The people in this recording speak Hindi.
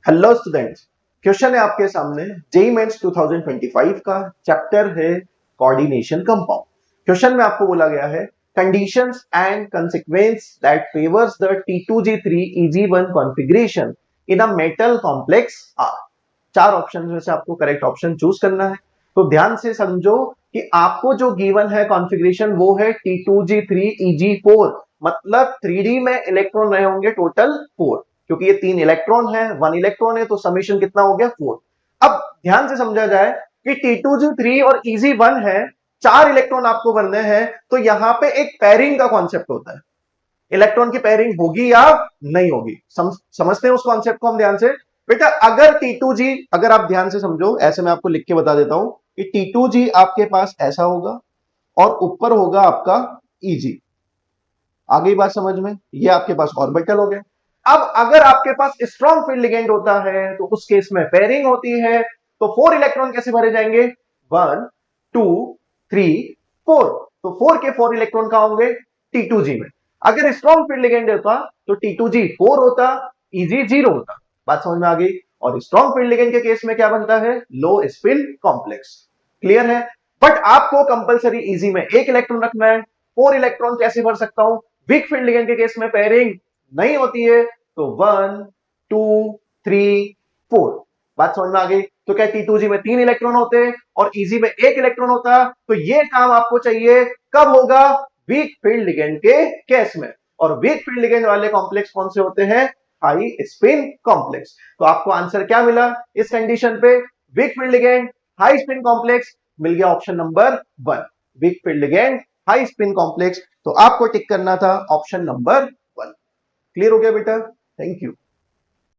हेलो स्टूडेंट्स, क्वेश्चन है आपके सामने जेईई मेंस 2025 का। चैप्टर है कोऑर्डिनेशन कंपाउंड। क्वेश्चन में आपको बोला गया है conditions and consequence that favours the T2G3 EG1 configuration in a metal complex are. चार ऑप्शन में से आपको करेक्ट ऑप्शन चूज करना है। तो ध्यान से समझो कि आपको जो गिवन है कॉन्फ़िगरेशन वो है T2G3 EG4, मतलब 3D में इलेक्ट्रॉन रहे होंगे टोटल 4, क्योंकि ये 3 इलेक्ट्रॉन है, 1 इलेक्ट्रॉन है, तो समीशन कितना हो गया 4। अब ध्यान से समझा जाए कि T2G3 और EG1 है, 4 इलेक्ट्रॉन आपको बनने हैं, तो यहां पे एक पेयरिंग का कॉन्सेप्ट होता है। इलेक्ट्रॉन की पेयरिंग होगी या नहीं होगी, समझते हैं उस कॉन्सेप्ट को हम ध्यान से। बेटा अगर T2G, अगर आप ध्यान से समझो, ऐसे मैं आपको लिख के बता देता हूं कि T2G आपके पास ऐसा होगा और ऊपर होगा आपका EG। आ गई बात समझ में? ये आपके पास ऑर्बिटल हो गए। अब अगर आपके पास स्ट्रॉन्ग फील्ड लिगेंड होता है तो उस केस में पेयरिंग होती है, तो 4 इलेक्ट्रॉन कैसे भरे जाएंगे? 1 2 3 4। तो 4 के 4 इलेक्ट्रॉन कहां होंगे? T2G में। अगर स्ट्रॉन्ग फील्ड लिगेंड होता तो T2G 4 होता, EG 0 होता। बात समझ में आ गई? और स्ट्रॉन्ग फील्ड लिगेंड के केस में क्या बनता है? लो स्पिन कॉम्प्लेक्स। क्लियर है? बट आपको कंपलसरी EG में एक इलेक्ट्रॉन रखना है। 4 इलेक्ट्रॉन कैसे भर सकता हूं? वीक फील्ड लिगेंड के केस में पेयरिंग नहीं होती है, तो 1 2 3 4। बात समझ में आ गई? तो क्या T2G में 3 इलेक्ट्रॉन होते और EG में 1 इलेक्ट्रॉन होता? तो ये काम आपको चाहिए कब होगा? वीक फील्ड लिगेंड के केस में। और वीक फील्ड लिगेंड वाले कॉम्प्लेक्स कौन से होते हैं? High spin complex. तो आपको आंसर क्या मिला इस कंडीशन पे? Weak field ligand, high spin complex. मिल गया option number 1, weak field ligand, high spin complex. तो आपको टिक करना था ऑप्शन नंबर 1। क्लियर हो गया बेटा? Thank you.